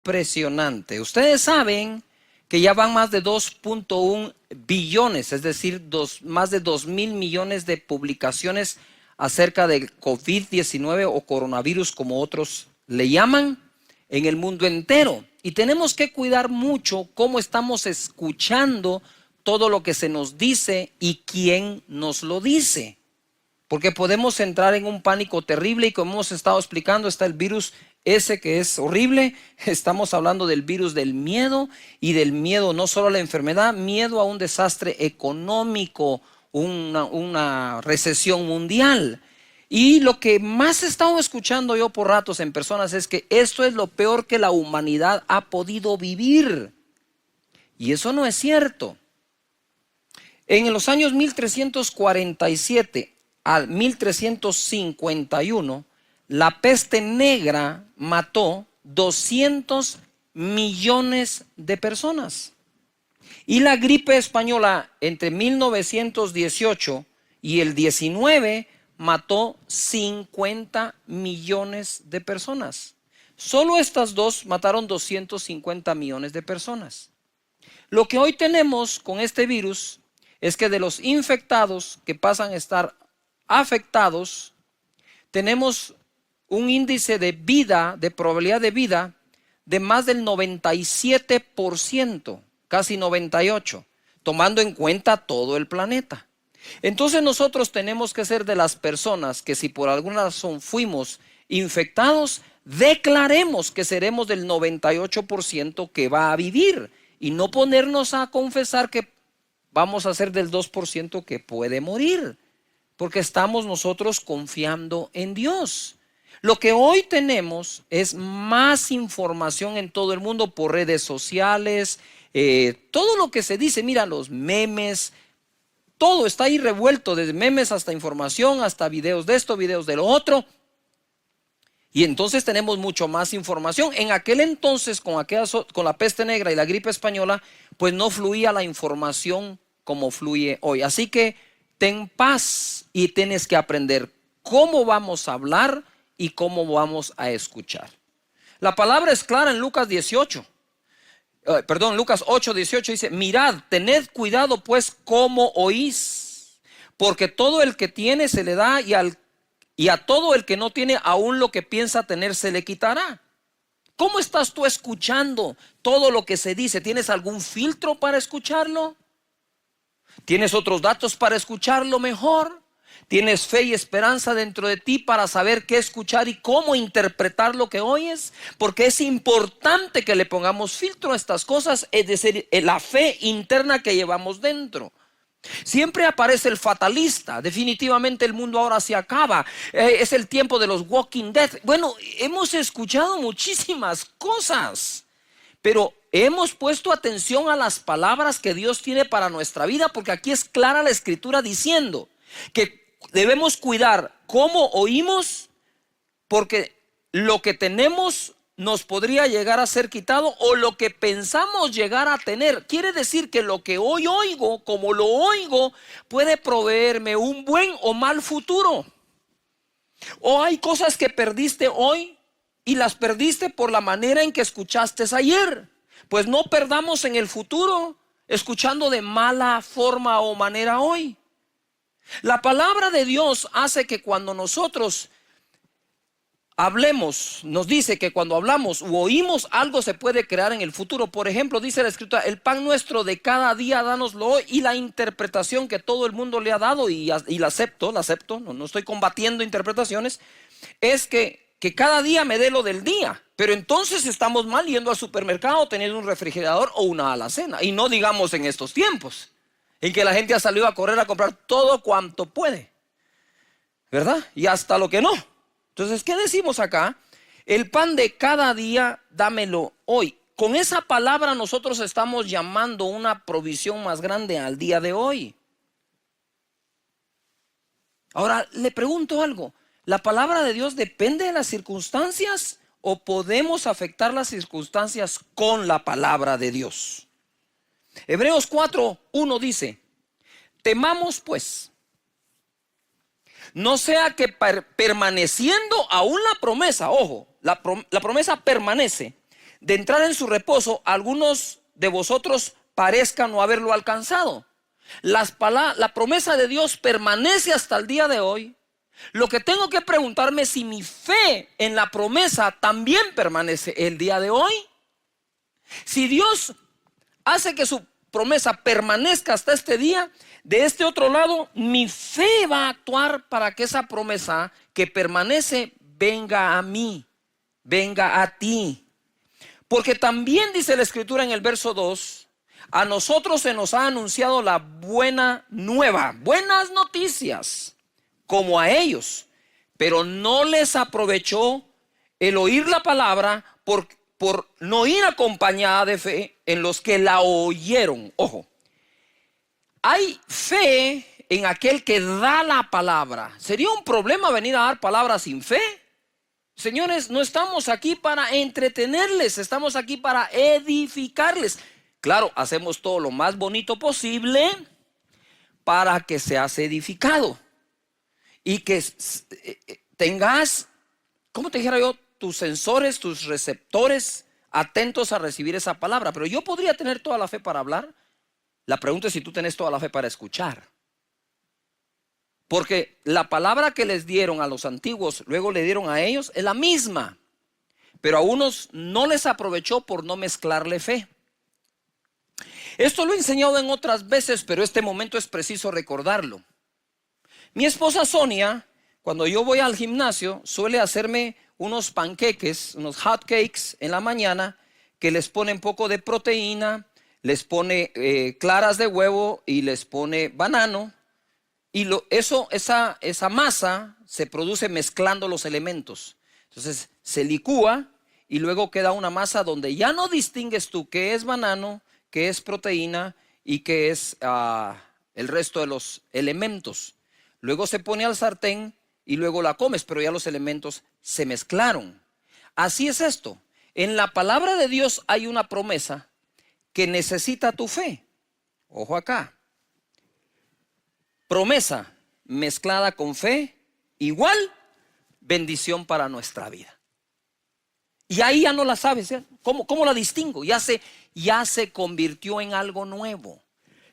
impresionante. Ustedes saben que ya van más de 2.1 billones, es decir, más de 2.000 millones de publicaciones acerca del COVID-19 o coronavirus, como otros le llaman, en el mundo entero. Y tenemos que cuidar mucho cómo estamos escuchando todo lo que se nos dice y quién nos lo dice. Porque podemos entrar en un pánico terrible y, como hemos estado explicando, está el virus ese que es horrible. Estamos hablando del virus del miedo, y del miedo no solo a la enfermedad, miedo a un desastre económico, una recesión mundial. Y lo que más he estado escuchando yo por ratos en personas es que esto es lo peor que la humanidad ha podido vivir. Y eso no es cierto. En los años 1347 al 1351, la peste negra mató 200 millones de personas. Y la gripe española entre 1918 y el 19 mató 50 millones de personas. Solo estas dos mataron 250 millones de personas. Lo que hoy tenemos con este virus es que de los infectados que pasan a estar afectados, tenemos un índice de vida, de probabilidad de vida, de más del 97%, casi 98%, tomando en cuenta todo el planeta. Entonces nosotros tenemos que ser de las personas que, si por alguna razón fuimos infectados, declaremos que seremos del 98% que va a vivir, y no ponernos a confesar que vamos a ser del 2% que puede morir, porque estamos nosotros confiando en Dios. Lo que hoy tenemos es más información en todo el mundo por redes sociales, todo lo que se dice, mira, los memes, todo está ahí revuelto, desde memes hasta información, hasta videos de esto, videos de lo otro. Y entonces tenemos mucho más información. En aquel entonces, con la peste negra y la gripe española, pues no fluía la información como fluye hoy. Así que ten paz y tienes que aprender cómo vamos a hablar y cómo vamos a escuchar. La palabra es clara en Lucas 8:18 dice: mirad, tened cuidado pues cómo oís, porque todo el que tiene se le da, y a todo el que no tiene, aún lo que piensa tener se le quitará. ¿Cómo estás tú escuchando todo lo que se dice? ¿Tienes algún filtro para escucharlo? ¿Tienes otros datos para escucharlo mejor? ¿Tienes fe y esperanza dentro de ti para saber qué escuchar y cómo interpretar lo que oyes? Porque es importante que le pongamos filtro a estas cosas, es decir, la fe interna que llevamos dentro. Siempre aparece el fatalista: definitivamente el mundo ahora se acaba, es el tiempo de los Walking Dead. Bueno, hemos escuchado muchísimas cosas, pero hemos puesto atención a las palabras que Dios tiene para nuestra vida, porque aquí es clara la escritura diciendo que debemos cuidar cómo oímos, porque lo que tenemos nos podría llegar a ser quitado, o lo que pensamos llegar a tener. Quiere decir que lo que hoy oigo, como lo oigo, puede proveerme un buen o mal futuro. O hay cosas que perdiste hoy y las perdiste por la manera en que escuchaste ayer. Pues no perdamos en el futuro escuchando de mala forma o manera hoy. La palabra de Dios hace que cuando nosotros hablemos, nos dice que cuando hablamos u oímos, algo se puede crear en el futuro. Por ejemplo, dice la escritura: el pan nuestro de cada día dánoslo hoy. Y la interpretación que todo el mundo le ha dado, y la acepto, no estoy combatiendo interpretaciones, es que cada día me dé lo del día. Pero entonces estamos mal yendo al supermercado, teniendo un refrigerador o una alacena. Y no digamos en estos tiempos en que la gente ha salido a correr a comprar todo cuanto puede, ¿verdad? Y hasta lo que no. Entonces, ¿qué decimos acá? El pan de cada día, dámelo hoy. Con esa palabra nosotros estamos llamando una provisión más grande al día de hoy. Ahora, le pregunto algo: ¿la palabra de Dios depende de las circunstancias, o podemos afectar las circunstancias con la palabra de Dios? Hebreos 4:1 dice: temamos pues, no sea que permaneciendo aún la promesa, ojo, la promesa permanece, de entrar en su reposo, algunos de vosotros parezcan no haberlo alcanzado. La promesa de Dios permanece hasta el día de hoy. Lo que tengo que preguntarme es si mi fe en la promesa también permanece el día de hoy. Si Dios hace que su promesa permanezca hasta este día, de este otro lado, mi fe va a actuar para que esa promesa que permanece venga a mí, venga a ti. Porque también dice la Escritura en el verso 2, a nosotros se nos ha anunciado la buena nueva, buenas noticias, como a ellos, pero no les aprovechó el oír la palabra por no ir acompañada de fe en los que la oyeron. Ojo, hay fe en aquel que da la palabra. ¿Sería un problema venir a dar palabra sin fe? Señores, no estamos aquí para entretenerles, estamos aquí para edificarles. Claro, hacemos todo lo más bonito posible para que seas edificado y que tengas, ¿cómo te dijera yo? Tus sensores, tus receptores atentos a recibir esa palabra. Pero yo podría tener toda la fe para hablar. La pregunta es si tú tienes toda la fe para escuchar. Porque la palabra que les dieron a los antiguos, luego le dieron a ellos, es la misma. Pero a unos no les aprovechó por no mezclarle fe. Esto lo he enseñado en otras veces, pero este momento es preciso recordarlo. Mi esposa Sonia, cuando yo voy al gimnasio, suele hacerme unos panqueques, unos hot cakes en la mañana, que les pone un poco de proteína, les pone claras de huevo y les pone banano. Y esa masa se produce mezclando los elementos. Entonces se licúa y luego queda una masa donde ya no distingues tú qué es banano, qué es proteína y qué es el resto de los elementos. Luego se pone al sartén y luego la comes, pero ya los elementos se mezclaron. Así es esto. En la palabra de Dios hay una promesa que necesita tu fe. Ojo acá. Promesa mezclada con fe, igual bendición para nuestra vida. Y ahí ya no la sabes, ¿eh? ¿Cómo la distingo? Ya se convirtió en algo nuevo.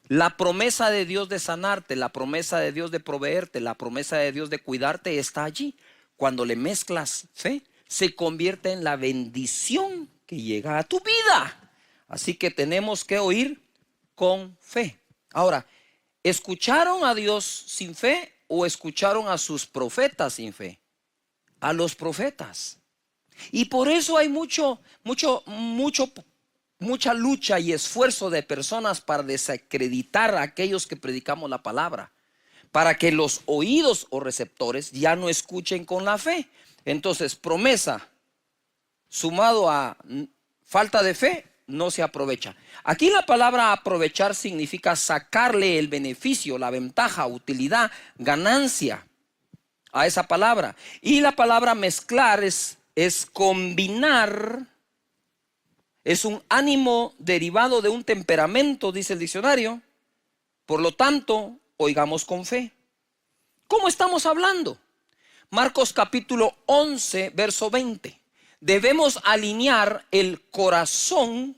La promesa de Dios de sanarte, la promesa de Dios de proveerte, la promesa de Dios de cuidarte está allí. Cuando le mezclas fe, se convierte en la bendición que llega a tu vida. Así que tenemos que oír con fe. Ahora, ¿escucharon a Dios sin fe o escucharon a sus profetas sin fe? A los profetas. Y por eso hay mucha lucha y esfuerzo de personas para desacreditar a aquellos que predicamos la palabra, para que los oídos o receptores ya no escuchen con la fe. Entonces, promesa sumado a falta de fe no se aprovecha. Aquí la palabra aprovechar significa sacarle el beneficio, la ventaja, utilidad, ganancia a esa palabra. Y la palabra mezclar es combinar, es un ánimo derivado de un temperamento, dice el diccionario. Por lo tanto, oigamos con fe. ¿Cómo estamos hablando? Marcos capítulo 11, verso 20. Debemos alinear el corazón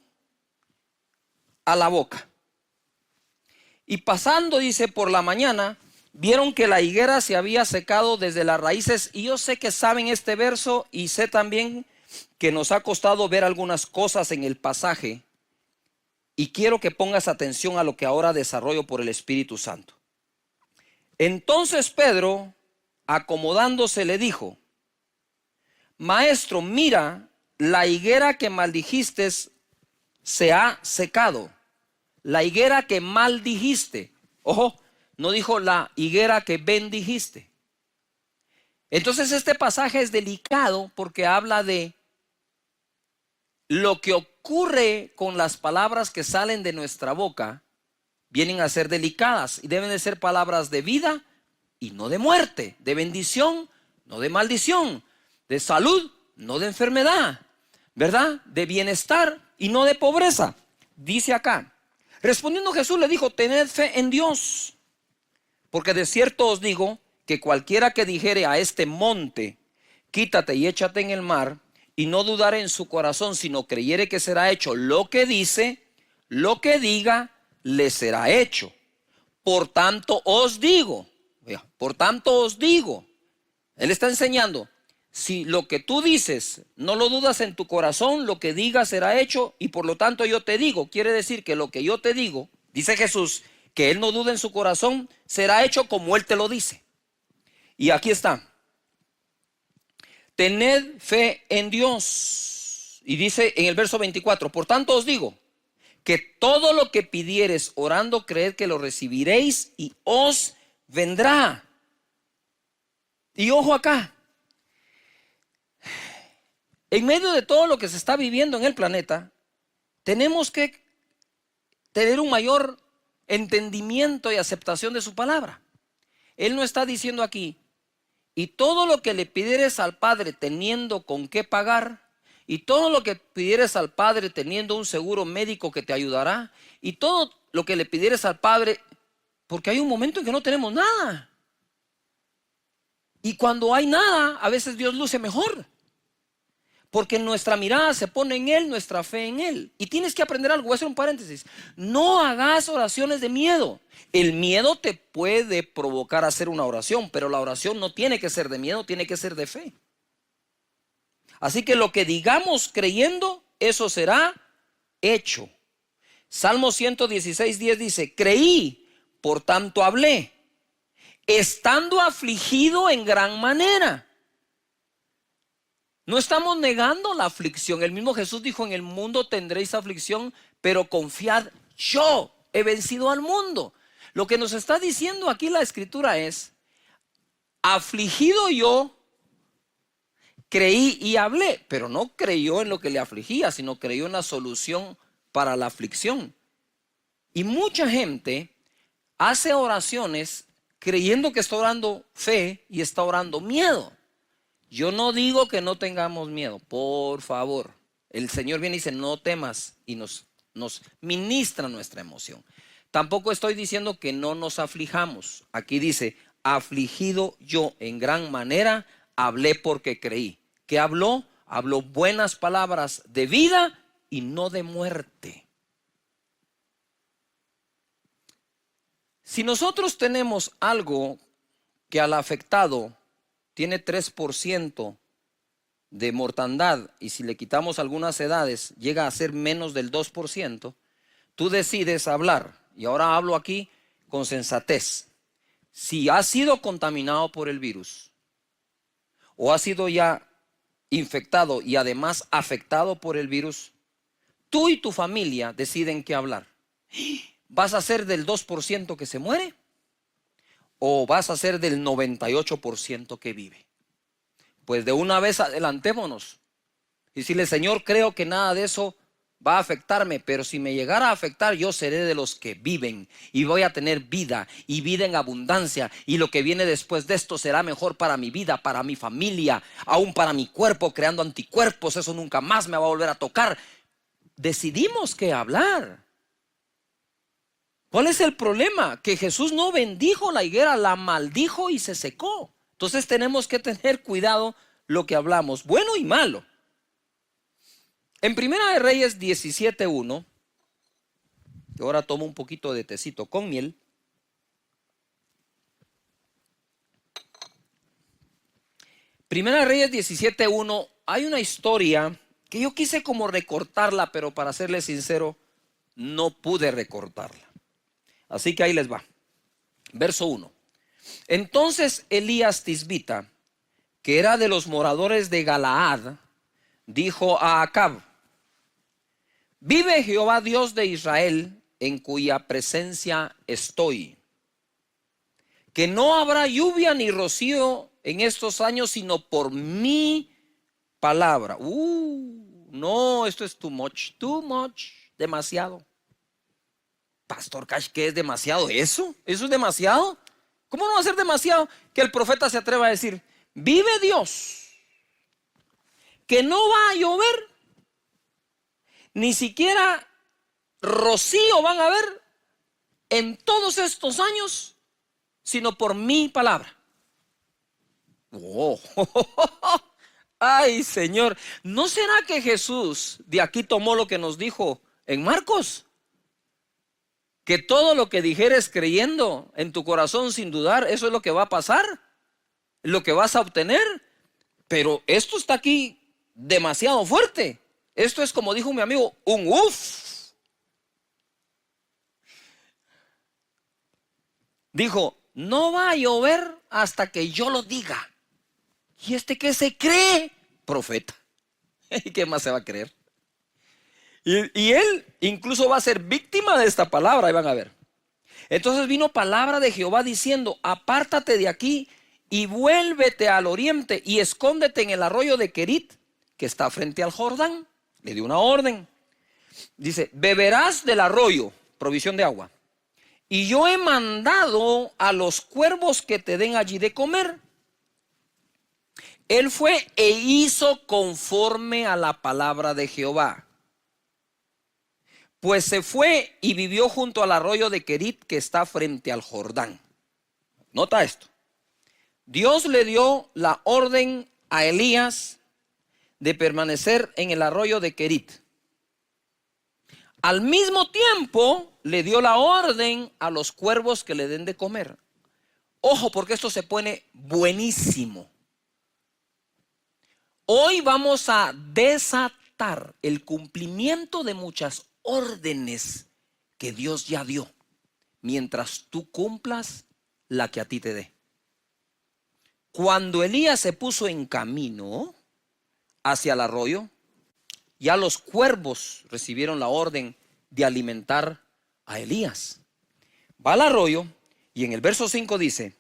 a la boca. Y pasando, dice, por la mañana, vieron que la higuera se había secado desde las raíces. Y yo sé que saben este verso y sé también que nos ha costado ver algunas cosas en el pasaje. Y quiero que pongas atención a lo que ahora desarrollo por el Espíritu Santo. Entonces Pedro, acomodándose, le dijo: Maestro, mira, la higuera que maldijiste se ha secado. La higuera que maldijiste. Ojo, no dijo la higuera que bendijiste. Entonces este pasaje es delicado porque habla de lo que ocurre con las palabras que salen de nuestra boca. Vienen a ser delicadas y deben de ser palabras de vida y no de muerte, de bendición, no de maldición, de salud, no de enfermedad, ¿verdad? De bienestar y no de pobreza. Dice acá, respondiendo Jesús le dijo: tened fe en Dios, porque de cierto os digo que cualquiera que dijere a este monte, quítate y échate en el mar, y no dudare en su corazón, sino creyere que será hecho lo que dice, lo que diga, le será hecho. Por tanto os digo, él está enseñando, si lo que tú dices no lo dudas en tu corazón, lo que digas será hecho, y por lo tanto yo te digo, quiere decir que lo que yo te digo, dice Jesús, que él no duda en su corazón, será hecho como él te lo dice. Y aquí está. Tened fe en Dios. Y dice en el verso 24, por tanto os digo, que todo lo que pidiereis orando, creed que lo recibiréis y os vendrá. Y ojo acá, en medio de todo lo que se está viviendo en el planeta, tenemos que tener un mayor entendimiento y aceptación de su palabra. Él no está diciendo aquí, y todo lo que le pidieres al Padre teniendo con qué pagar, y todo lo que pidieres al Padre teniendo un seguro médico que te ayudará, y todo lo que le pidieres al Padre, porque hay un momento en que no tenemos nada. Y cuando hay nada, a veces Dios luce mejor. Porque nuestra mirada se pone en Él, nuestra fe en Él. Y tienes que aprender algo, voy a hacer un paréntesis. No hagas oraciones de miedo. El miedo te puede provocar a hacer una oración, pero la oración no tiene que ser de miedo, tiene que ser de fe. Así que lo que digamos creyendo, eso será hecho. Salmo 116:10 dice, creí, por tanto hablé, estando afligido en gran manera. No estamos negando la aflicción. El mismo Jesús dijo, en el mundo tendréis aflicción, pero confiad, yo he vencido al mundo. Lo que nos está diciendo aquí la Escritura es, afligido yo, creí y hablé, pero no creyó en lo que le afligía, sino creyó en la solución para la aflicción. Y mucha gente hace oraciones creyendo que está orando fe y está orando miedo. Yo no digo que no tengamos miedo, por favor. El Señor viene y dice, no temas, y nos ministra nuestra emoción. Tampoco estoy diciendo que no nos aflijamos. Aquí dice, afligido yo en gran manera, hablé porque creí. ¿Qué habló? Habló buenas palabras de vida y no de muerte. Si nosotros tenemos algo que al afectado tiene 3% de mortandad, y si le quitamos algunas edades llega a ser menos del 2%, tú decides hablar, y ahora hablo aquí con sensatez. Si has sido contaminado por el virus, o has sido ya infectado y además afectado por el virus, tú y tu familia deciden qué hablar. ¿Vas a ser del 2% que se muere? ¿O vas a ser del 98% que vive? Pues de una vez adelantémonos y decirle, Señor, creo que nada de eso va a afectarme, pero si me llegara a afectar, yo seré de los que viven y voy a tener vida y vida en abundancia, y lo que viene después de esto será mejor para mi vida, para mi familia, aún para mi cuerpo, creando anticuerpos. Eso nunca más me va a volver a tocar. Decidimos qué hablar. ¿Cuál es el problema? Que Jesús no bendijo la higuera, la maldijo y se secó. Entonces tenemos que tener cuidado lo que hablamos, bueno y malo. En Primera de Reyes 17:1, y ahora tomo un poquito de tecito con miel. Primera de Reyes 17:1, hay una historia que yo quise como recortarla, pero para serles sincero, no pude recortarla. Así que ahí les va. Verso 1. Entonces Elías Tisbita, que era de los moradores de Galaad, dijo a Acab, vive Jehová Dios de Israel, en cuya presencia estoy, que no habrá lluvia ni rocío en estos años, sino por mi palabra. No, esto es too much, demasiado. Pastor Cash, ¿qué es demasiado? ¿Eso es demasiado? ¿Cómo no va a ser demasiado que el profeta se atreva a decir, vive Dios, que no va a llover, ni siquiera rocío van a haber en todos estos años, sino por mi palabra? Oh. Ay, Señor, ¿no será que Jesús de aquí tomó lo que nos dijo en Marcos? Que todo lo que dijeres creyendo en tu corazón sin dudar, eso es lo que va a pasar, lo que vas a obtener. Pero esto está aquí demasiado fuerte. Esto es, como dijo mi amigo, un uff. Dijo, no va a llover hasta que yo lo diga. ¿Y este qué se cree? Profeta. ¿Y qué más se va a creer? Y él incluso va a ser víctima de esta palabra, y van a ver. Entonces vino palabra de Jehová diciendo, apártate de aquí y vuélvete al oriente y escóndete en el arroyo de Querit, que está frente al Jordán. Le dio una orden. Dice, beberás del arroyo, provisión de agua. Y yo he mandado a los cuervos que te den allí de comer. Él fue e hizo conforme a la palabra de Jehová. Pues se fue y vivió junto al arroyo de Querit, que está frente al Jordán. Nota esto. Dios le dio la orden a Elías de permanecer en el arroyo de Querit. Al mismo tiempo le dio la orden a los cuervos que le den de comer. Ojo, porque esto se pone buenísimo. Hoy vamos a desatar el cumplimiento de muchas órdenes que Dios ya dio, mientras tú cumplas la que a ti te dé. Cuando Elías se puso en camino hacia el arroyo, ya los cuervos recibieron la orden de alimentar a Elías. Va al arroyo y en el verso 5 dice,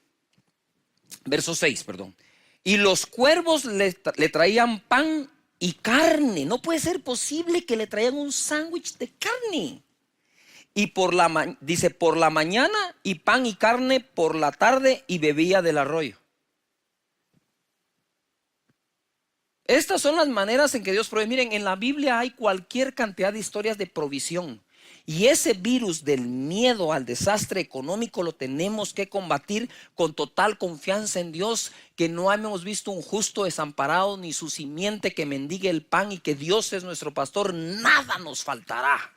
verso 6, perdón. Y los cuervos le traían pan y carne. No puede ser posible que le traían un sándwich de carne. Y dice, por la mañana y pan y carne por la tarde, y bebía del arroyo. Estas son las maneras en que Dios provee. Miren, en la Biblia hay cualquier cantidad de historias de provisión. Y ese virus del miedo al desastre económico lo tenemos que combatir con total confianza en Dios, que no hemos visto un justo desamparado ni su simiente que mendigue el pan, y que Dios es nuestro pastor, nada nos faltará.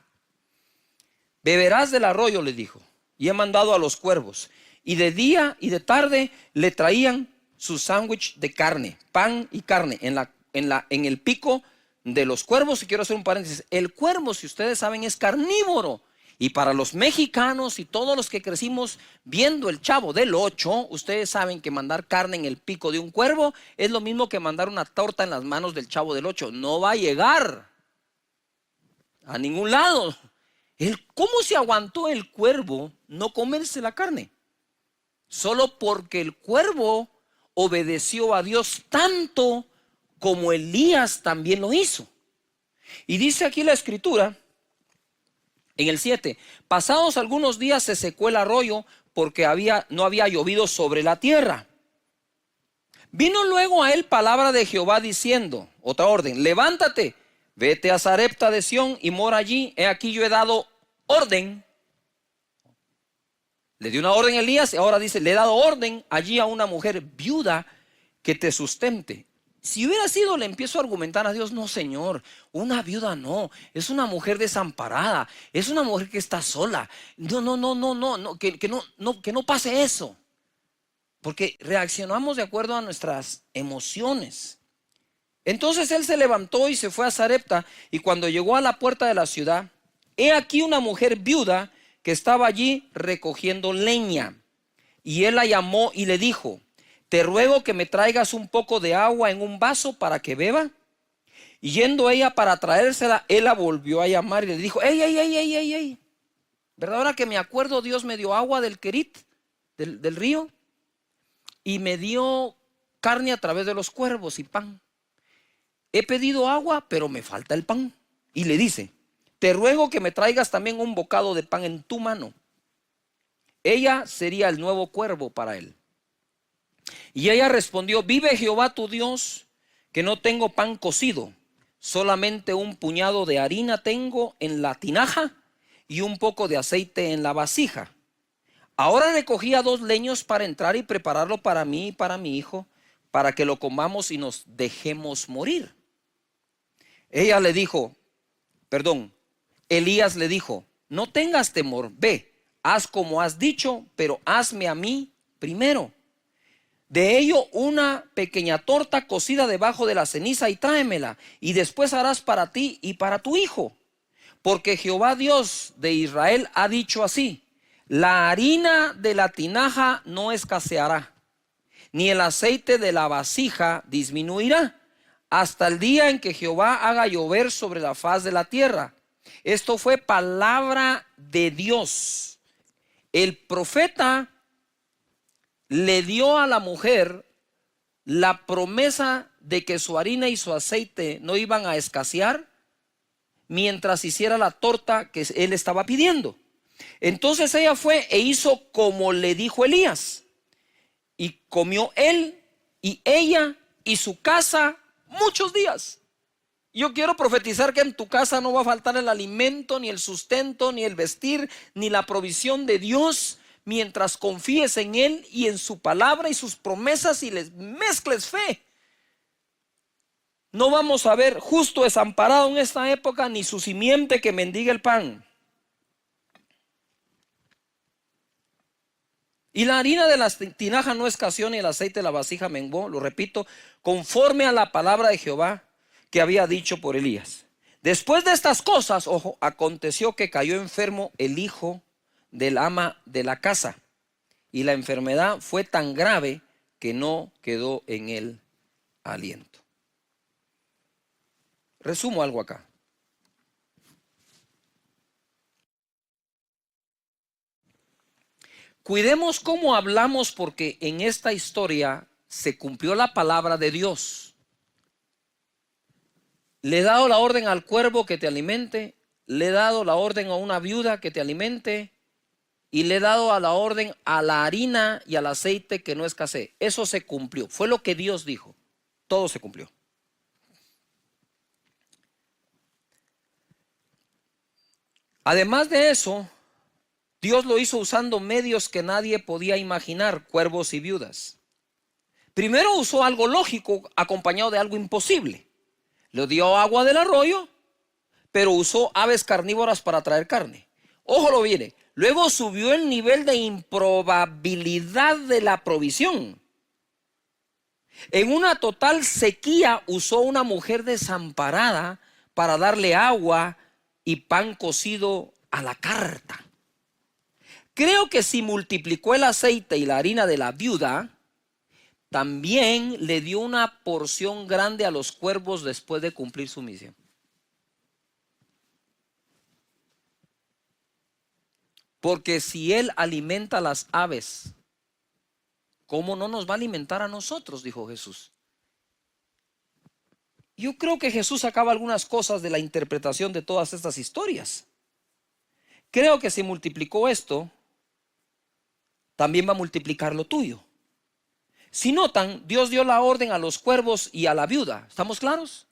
Beberás del arroyo, le dijo, y he mandado a los cuervos. Y de día y de tarde le traían su sándwich de carne, pan y carne en el pico de los cuervos. Y quiero hacer un paréntesis, el cuervo, si ustedes saben, es carnívoro, y para los mexicanos y todos los que crecimos viendo el Chavo del 8, ustedes saben que mandar carne en el pico de un cuervo es lo mismo que mandar una torta en las manos del Chavo del 8. No va a llegar a ningún lado. ¿Cómo se aguantó el cuervo no comerse la carne? Solo porque el cuervo obedeció a Dios tanto como Elías también lo hizo. Y dice aquí la escritura, en el 7, pasados algunos días se secó el arroyo porque no había llovido sobre la tierra. Vino luego a él palabra de Jehová diciendo, otra orden, levántate, vete a Sarepta de Sión y mora allí. He aquí yo he dado orden. Le dio una orden a Elías y ahora dice, le he dado orden allí a una mujer viuda que te sustente. Si hubiera sido, le empiezo a argumentar a Dios, no, Señor, una viuda no, es una mujer desamparada, es una mujer que está sola. No, que no pase eso. Porque reaccionamos de acuerdo a nuestras emociones. Entonces él se levantó y se fue a Sarepta, y cuando llegó a la puerta de la ciudad, he aquí una mujer viuda que estaba allí recogiendo leña. Y él la llamó y le dijo, te ruego que me traigas un poco de agua en un vaso para que beba. Y yendo ella para traérsela, él la volvió a llamar y le dijo, ey. ¿Verdad? Ahora que me acuerdo, Dios me dio agua del Querit, del río, y me dio carne a través de los cuervos y pan. He pedido agua, pero me falta el pan. Y le dice, te ruego que me traigas también un bocado de pan en tu mano. Ella sería el nuevo cuervo para él. Y ella respondió, vive Jehová tu Dios, que no tengo pan cocido, solamente un puñado de harina tengo en la tinaja y un poco de aceite en la vasija. Ahora recogía 2 leños para entrar y prepararlo para mí y para mi hijo, para que lo comamos y nos dejemos morir. Ella le dijo, Elías le dijo, no tengas temor, ve, haz como has dicho, pero hazme a mí primero de ello una pequeña torta cocida debajo de la ceniza y tráemela, y después harás para ti y para tu hijo. Porque Jehová Dios de Israel ha dicho así, la harina de la tinaja no escaseará, ni el aceite de la vasija disminuirá, hasta el día en que Jehová haga llover sobre la faz de la tierra. Esto fue palabra de Dios. El profeta le dio a la mujer la promesa de que su harina y su aceite no iban a escasear mientras hiciera la torta que él estaba pidiendo. Entonces ella fue e hizo como le dijo Elías, y comió él y ella y su casa muchos días. Yo quiero profetizar que en tu casa no va a faltar el alimento, ni el sustento, ni el vestir, ni la provisión de Dios, mientras confíes en Él y en su palabra y sus promesas y les mezcles fe. No vamos a ver justo desamparado en esta época, ni su simiente que mendiga el pan. Y la harina de la tinaja no escaseó, ni el aceite de la vasija menguó, lo repito, conforme a la palabra de Jehová que había dicho por Elías. Después de estas cosas, ojo, aconteció que cayó enfermo el hijo del ama de la casa, y la enfermedad fue tan grave que no quedó en él aliento. Resumo algo acá. Cuidemos cómo hablamos, porque en esta historia se cumplió la palabra de Dios. Le he dado la orden al cuervo que te alimente, le he dado la orden a una viuda que te alimente, y le he dado a la orden a la harina y al aceite que no escasee. Eso se cumplió, fue lo que Dios dijo, todo se cumplió. Además de eso, Dios lo hizo usando medios que nadie podía imaginar, cuervos y viudas. Primero usó algo lógico acompañado de algo imposible. Le dio agua del arroyo, pero usó aves carnívoras para traer carne. Ojo lo viene. Luego subió el nivel de improbabilidad de la provisión. En una total sequía usó una mujer desamparada para darle agua y pan cocido a la carta. Creo que si multiplicó el aceite y la harina de la viuda, también le dio una porción grande a los cuervos después de cumplir su misión. Porque si Él alimenta a las aves, ¿cómo no nos va a alimentar a nosotros?, dijo Jesús. Yo creo que Jesús sacaba algunas cosas de la interpretación de todas estas historias. Creo que si multiplicó esto, también va a multiplicar lo tuyo. Si notan, Dios dio la orden a los cuervos y a la viuda. ¿Estamos claros?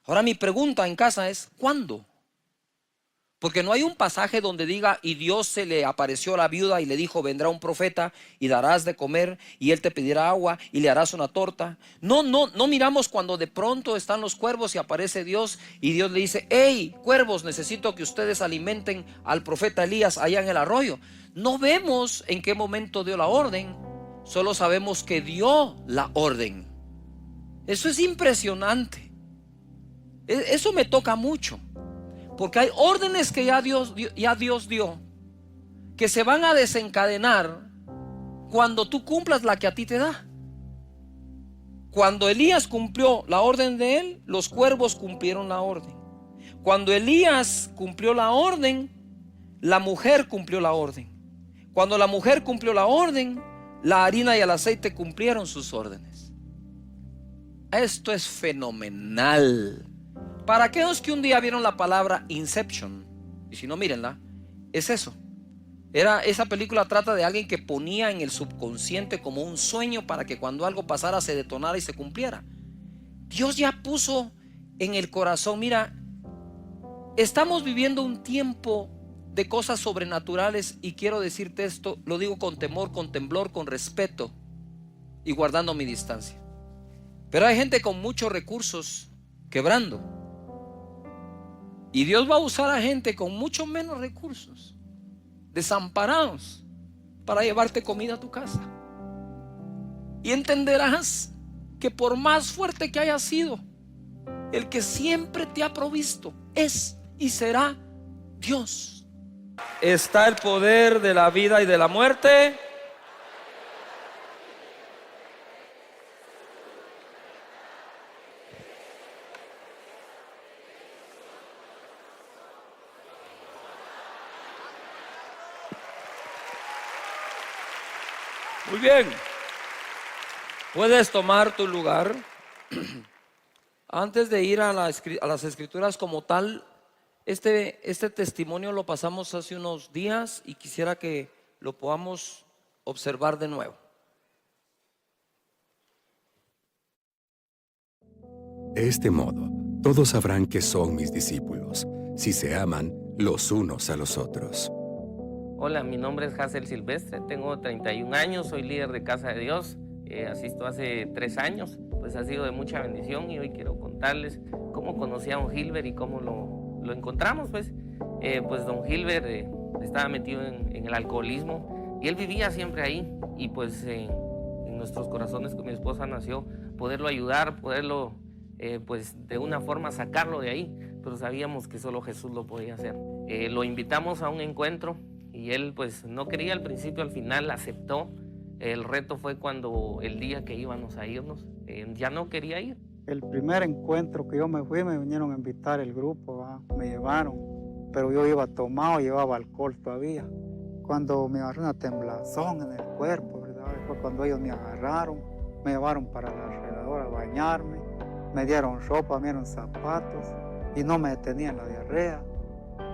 Ahora mi pregunta en casa es, ¿cuándo? Porque no hay un pasaje donde diga, y Dios se le apareció a la viuda y le dijo, vendrá un profeta y darás de comer y él te pedirá agua y le harás una torta. No miramos cuando de pronto están los cuervos y aparece Dios y Dios le dice, hey, cuervos, necesito que ustedes alimenten al profeta Elías allá en el arroyo. No vemos en qué momento dio la orden, solo sabemos que dio la orden. Eso es impresionante. Eso me toca mucho. Porque hay órdenes que ya Dios dio, que se van a desencadenar cuando tú cumplas la que a ti te da. Cuando Elías cumplió la orden de él, los cuervos cumplieron la orden. Cuando Elías cumplió la orden, la mujer cumplió la orden. Cuando la mujer cumplió la orden, la harina y el aceite cumplieron sus órdenes. Esto es fenomenal. Para aquellos que un día vieron la palabra Inception, y si no, mírenla, es eso. Esa película trata de alguien que ponía en el subconsciente como un sueño para que cuando algo pasara se detonara y se cumpliera. Dios ya puso en el corazón, mira, estamos viviendo un tiempo de cosas sobrenaturales, y quiero decirte esto, lo digo con temor, con temblor, con respeto y guardando mi distancia. Pero hay gente con muchos recursos quebrando. Y Dios va a usar a gente con mucho menos recursos, desamparados, para llevarte comida a tu casa. Y entenderás que por más fuerte que haya sido, el que siempre te ha provisto es y será Dios. Está el poder de la vida y de la muerte. Muy bien. Puedes tomar tu lugar. Antes de ir a las escrituras como tal, este testimonio lo pasamos hace unos días y quisiera que lo podamos observar de nuevo. De este modo, todos sabrán que son mis discípulos, si se aman los unos a los otros. Hola, mi nombre es Hazel Silvestre, tengo 31 años, soy líder de Casa de Dios, asisto hace 3 años, pues ha sido de mucha bendición y hoy quiero contarles cómo conocí a don Gilbert y cómo lo encontramos. Pues don Gilbert estaba metido en el alcoholismo y él vivía siempre ahí y pues en nuestros corazones con mi esposa nació poderlo ayudar, poderlo pues de una forma sacarlo de ahí, pero sabíamos que solo Jesús lo podía hacer. Lo invitamos a un encuentro y él pues no quería al principio, al final aceptó. El reto fue cuando el día que íbamos a irnos, ya no quería ir. El primer encuentro que yo me fui, me vinieron a invitar el grupo, ¿va? Me llevaron, pero yo iba tomado, llevaba alcohol todavía. Cuando me agarró una temblazón en el cuerpo, ¿verdad? Fue cuando ellos me agarraron, me llevaron para la regadora a bañarme, me dieron ropa, me dieron zapatos y no me detenían la diarrea.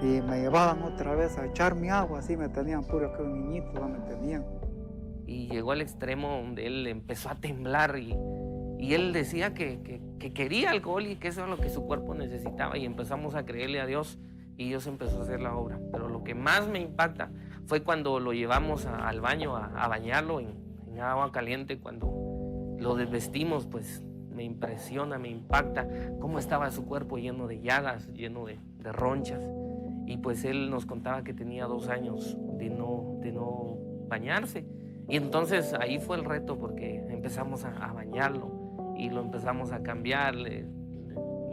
Y me llevaban otra vez a echarme agua, así me tenían puro que un niñito, ¿va? Me tenían. Y llegó al extremo donde él empezó a temblar y él decía que quería alcohol y que eso era lo que su cuerpo necesitaba, y empezamos a creerle a Dios y Dios empezó a hacer la obra. Pero lo que más me impacta fue cuando lo llevamos al baño a bañarlo en agua caliente. Cuando lo desvestimos, pues me impresiona, me impacta cómo estaba su cuerpo lleno de llagas, lleno de ronchas. Y pues él nos contaba que tenía 2 años de no bañarse. Y entonces ahí fue el reto, porque empezamos a bañarlo y lo empezamos a cambiar.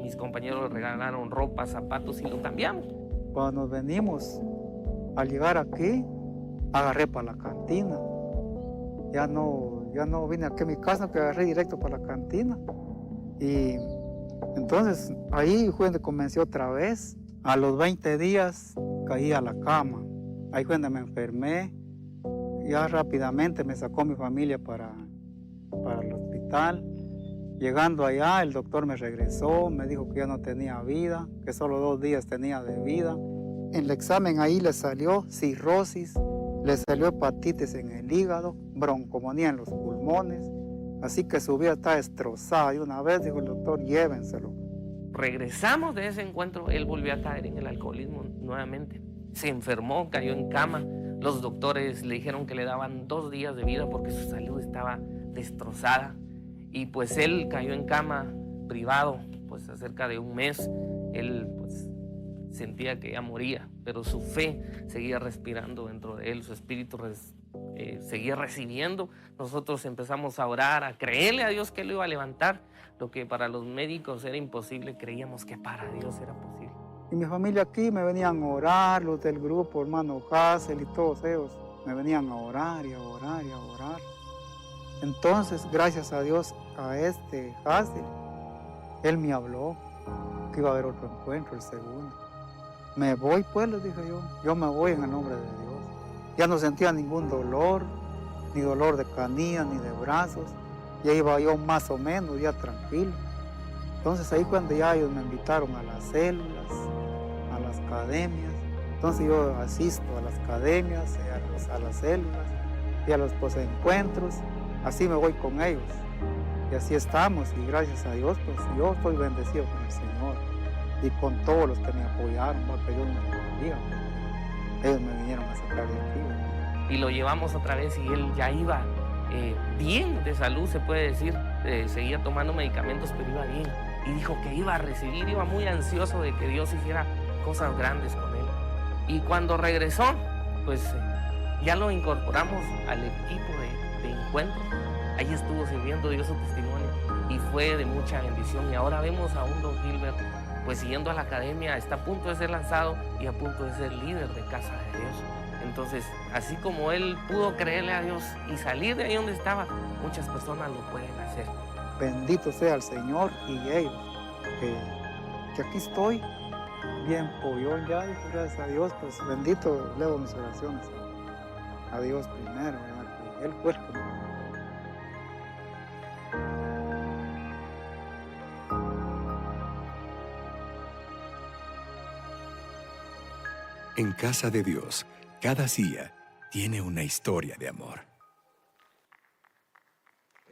Mis compañeros le regalaron ropa, zapatos y lo cambiamos. Cuando nos venimos, al llegar aquí, agarré para la cantina. Ya no vine aquí a mi casa, que agarré directo para la cantina. Y entonces ahí fue donde comencé otra vez. A los 20 días caí a la cama. Ahí fue donde me enfermé. Ya rápidamente me sacó mi familia para el hospital. Llegando allá, el doctor me regresó, me dijo que ya no tenía vida, que solo 2 días tenía de vida. En el examen ahí le salió cirrosis, le salió hepatitis en el hígado, broncomonía en los pulmones, así que su vida está destrozada. Y una vez dijo el doctor, llévenselo. Regresamos de ese encuentro, él volvió a caer en el alcoholismo nuevamente. Se enfermó, cayó en cama. Los doctores le dijeron que le daban 2 días de vida porque su salud estaba destrozada. Y pues él cayó en cama privado, pues acerca de 1 mes. Él pues sentía que ya moría, pero su fe seguía respirando dentro de él, su espíritu seguía recibiendo. Nosotros empezamos a orar, a creerle a Dios que él lo iba a levantar. Lo que para los médicos era imposible, creíamos que para Dios era posible. Y mi familia aquí me venían a orar, los del grupo, hermano Hazel y todos ellos, me venían a orar y a orar y a orar. Entonces, gracias a Dios, a este Hazel, él me habló que iba a haber otro encuentro, el segundo. Me voy pues, le dije yo me voy en el nombre de Dios. Ya no sentía ningún dolor, ni dolor de canilla, ni de brazos. Ya iba yo más o menos, ya tranquilo. Entonces ahí cuando ya ellos me invitaron a las células, a las academias. Entonces yo asisto a las academias, a las células y a los posencuentros. Así me voy con ellos. Y así estamos, y gracias a Dios, pues yo estoy bendecido con el Señor. Y con todos los que me apoyaron, que yo no me diga, ellos me vinieron a sacar de aquí. Y lo llevamos otra vez y él ya iba bien de salud, se puede decir. seguía tomando medicamentos, pero iba bien. Y dijo que iba a recibir, iba muy ansioso de que Dios hiciera cosas grandes con él. Y cuando regresó, pues ya lo incorporamos al equipo de encuentro. Ahí estuvo sirviendo, dio su testimonio y fue de mucha bendición. Y ahora vemos a un don Gilbert pues siguiendo a la academia, está a punto de ser lanzado y a punto de ser líder de Casa de Dios. Entonces, así como él pudo creerle a Dios y salir de ahí donde estaba, muchas personas lo pueden hacer. Bendito sea el Señor y ellos, que aquí estoy, bien pollón ya, gracias a Dios, pues bendito, levo mis oraciones a Dios primero, ¿verdad? Que Él fue el que me... En Casa de Dios, cada día tiene una historia de amor.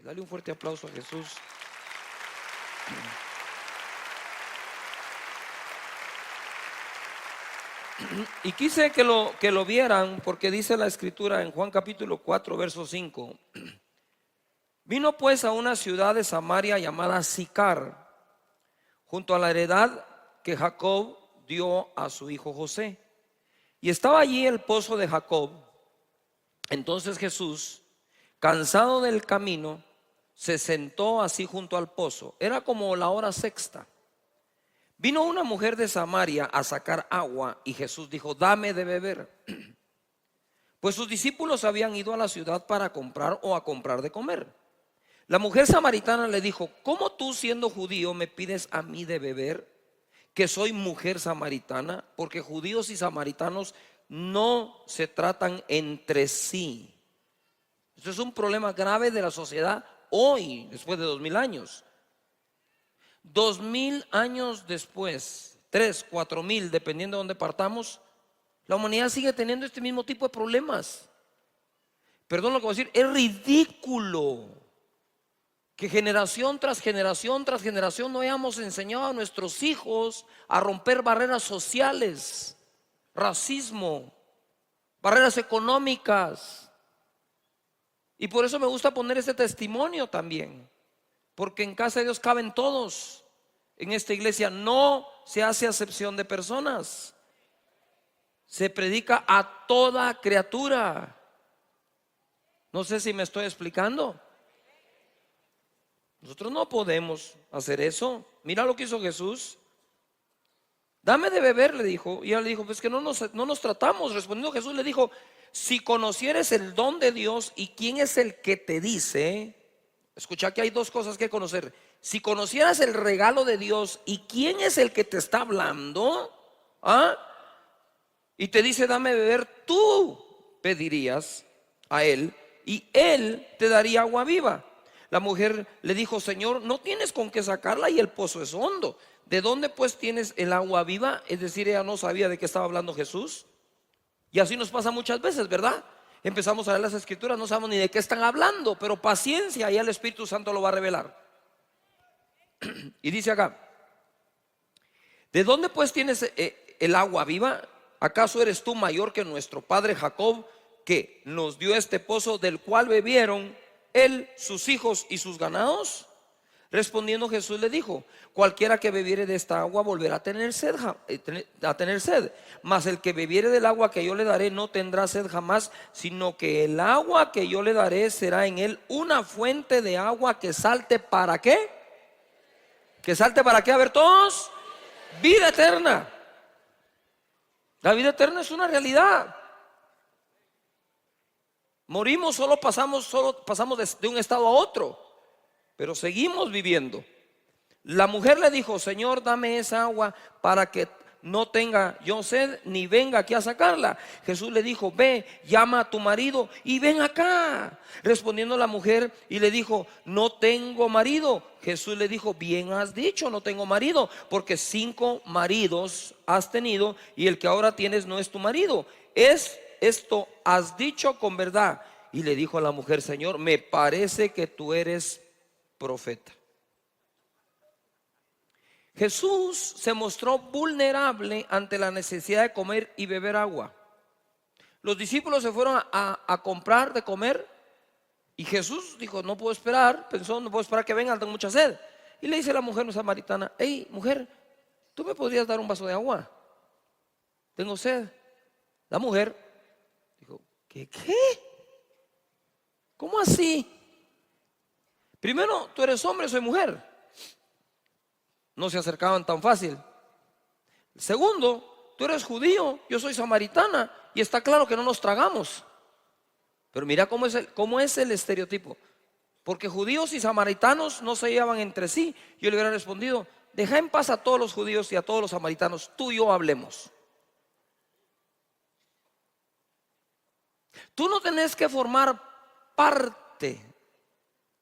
Dale un fuerte aplauso a Jesús. Y quise que lo vieran porque dice la escritura en Juan capítulo 4 verso 5. Vino pues a una ciudad de Samaria llamada Sicar, junto a la heredad que Jacob dio a su hijo José. Y estaba allí el pozo de Jacob. Entonces Jesús, cansado del camino, se sentó así junto al pozo. Era como la hora sexta. Vino una mujer de Samaria a sacar agua y Jesús dijo: dame de beber. Pues sus discípulos habían ido a la ciudad para comprar o a comprar de comer. La mujer samaritana le dijo: ¿cómo tú, siendo judío, me pides a mí de beber, que soy mujer samaritana? Porque judíos y samaritanos no se tratan entre sí. Esto es un problema grave de la sociedad hoy, después de 2000 años. 2000 años después, 3, 4000, dependiendo de dónde partamos, la humanidad sigue teniendo este mismo tipo de problemas. Perdón lo que voy a decir, es ridículo que generación tras generación tras generación no hayamos enseñado a nuestros hijos a romper barreras sociales, racismo, barreras económicas. Y por eso me gusta poner este testimonio también, porque en Casa de Dios caben todos. En esta iglesia no se hace acepción de personas, se predica a toda criatura. No sé si me estoy explicando. Nosotros no podemos hacer eso. Mira lo que hizo Jesús. Dame de beber, le dijo. Y ella le dijo: pues que no nos tratamos. Respondiendo Jesús le dijo: si conocieres el don de Dios y quién es el que te dice. Escucha que hay dos cosas que conocer. Si conocieras el regalo de Dios y quién es el que te está hablando, y te dice: dame de beber, tú pedirías a él y él te daría agua viva. La mujer le dijo: Señor, no tienes con qué sacarla y el pozo es hondo. ¿De dónde pues tienes el agua viva? Es decir, ella no sabía de qué estaba hablando Jesús. Y así nos pasa muchas veces, ¿verdad? Empezamos a leer las escrituras, no sabemos ni de qué están hablando, pero paciencia, y el Espíritu Santo lo va a revelar. Y dice acá: ¿de dónde pues tienes el agua viva? ¿Acaso eres tú mayor que nuestro padre Jacob, que nos dio este pozo del cual bebieron él, sus hijos y sus ganados? Respondiendo Jesús le dijo: cualquiera que bebiere de esta agua volverá a tener sed, mas el que bebiere del agua que yo le daré no tendrá sed jamás, sino que el agua que yo le daré será en él una fuente de agua que salte. ¿Para qué? ¿Que salte para qué? A ver todos. Vida eterna. La vida eterna es una realidad. Morimos, solo pasamos de un estado a otro, pero seguimos viviendo. La mujer le dijo: Señor, dame esa agua para que no tenga yo sed ni venga aquí a sacarla. Jesús le dijo: ve, llama a tu marido y ven acá. Respondiendo la mujer y le dijo: no tengo marido. Jesús le dijo: bien has dicho, no tengo marido, porque 5 maridos has tenido y el que ahora tienes no es tu marido. Esto has dicho con verdad. Y le dijo a la mujer: Señor, me parece que tú eres profeta. Jesús se mostró vulnerable ante la necesidad de comer y beber agua. Los discípulos se fueron a comprar de comer Y Jesús dijo, no puedo esperar, pensó, no puedo esperar que vengan, tengo mucha sed. Y le dice a la mujer samaritana, hey, mujer, ¿tú me podrías dar un vaso de agua? Tengo sed. La mujer dijo, ¿qué? ¿Cómo así? Primero, tú eres hombre, soy mujer. No se acercaban tan fácil. Segundo, tú eres judío, yo soy samaritana, y está claro que no nos tragamos. Pero mira cómo es el estereotipo. Porque judíos y samaritanos no se llevaban entre sí. Yo le hubiera respondido, deja en paz a todos los judíos y a todos los samaritanos, tú y yo hablemos. Tú no tenés que formar parte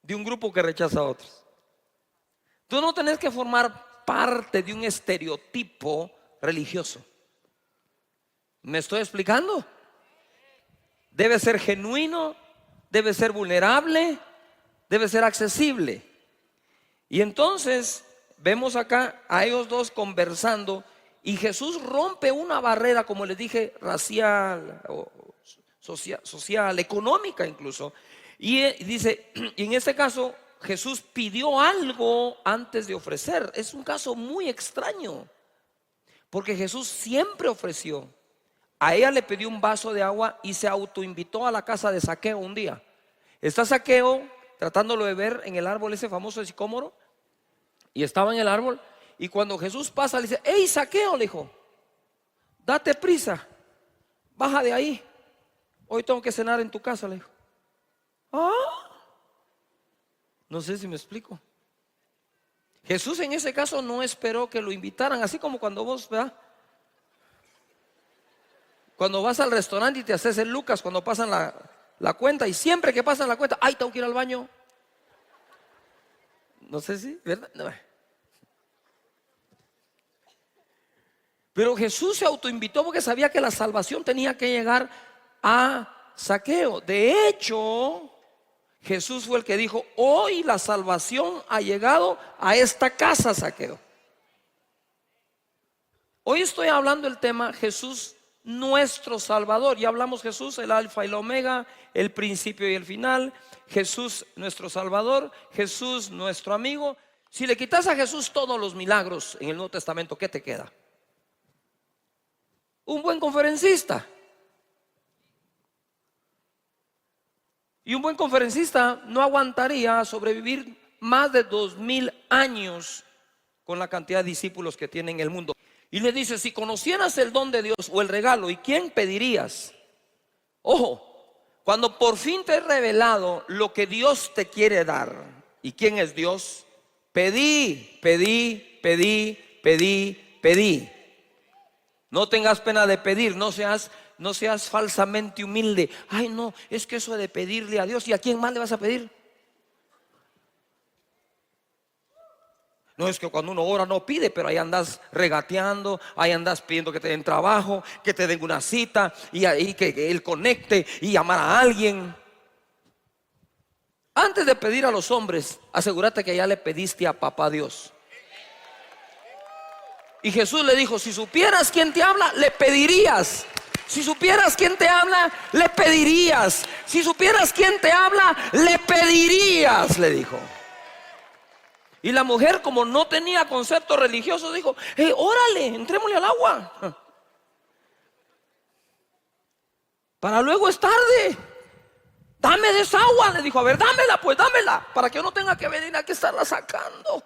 de un grupo que rechaza a otros. Tú no tenés que formar parte de un estereotipo religioso. ¿Me estoy explicando? Debe ser genuino, debe ser vulnerable, debe ser accesible. Y entonces vemos acá a ellos dos conversando y Jesús rompe una barrera, como les dije, racial, o social, económica incluso. Y dice, y en este caso Jesús pidió algo antes de ofrecer. Es un caso muy extraño, porque Jesús siempre ofreció. A ella le pidió un vaso de agua y se autoinvitó a la casa de Zaqueo un día. Está Zaqueo tratándolo de ver en el árbol ese famoso de sicómoro, y estaba en el árbol, y cuando Jesús pasa le dice, hey Zaqueo, le dijo, date prisa, baja de ahí, hoy tengo que cenar en tu casa, le dijo. No sé si me explico. Jesús en ese caso no esperó que lo invitaran, así como cuando vos, ¿verdad? Cuando vas al restaurante y te haces el Lucas cuando pasan la cuenta, y siempre que pasan la cuenta, ay, tengo que ir al baño. No sé si, ¿verdad? No. Pero Jesús se autoinvitó porque sabía que la salvación tenía que llegar a Zaqueo. De hecho, Jesús fue el que dijo, hoy la salvación ha llegado a esta casa, Zaqueo. Hoy estoy hablando del tema Jesús nuestro Salvador. Ya hablamos Jesús, el alfa y el omega, el principio y el final. Jesús nuestro Salvador, Jesús nuestro amigo. Si le quitas a Jesús todos los milagros en el Nuevo Testamento, ¿qué te queda? Un buen conferencista. Y un buen conferencista no aguantaría sobrevivir más de 2000 años con la cantidad de discípulos que tiene en el mundo. Y le dice, si conocieras el don de Dios o el regalo, ¿y quién pedirías? Ojo, cuando por fin te he revelado lo que Dios te quiere dar, ¿y quién es Dios? Pedí. No tengas pena de pedir, no seas falsamente humilde. Ay, no, es que eso de pedirle a Dios, ¿y a quién más le vas a pedir? No es que cuando uno ora no pide, pero ahí andas regateando, ahí andas pidiendo que te den trabajo, que te den una cita, y ahí que Él conecte y llamar a alguien. Antes de pedir a los hombres, asegúrate que ya le pediste a papá Dios. Y Jesús le dijo, si supieras quién te habla, le pedirías. Si supieras quién te habla, le pedirías. Si supieras quién te habla, le pedirías, le dijo. Y la mujer, como no tenía concepto religioso, dijo, órale, entrémosle al agua. Para luego es tarde. Dame de esa agua, le dijo. A ver, dámela, pues dámela, para que yo no tenga que venir aquí a estarla sacando.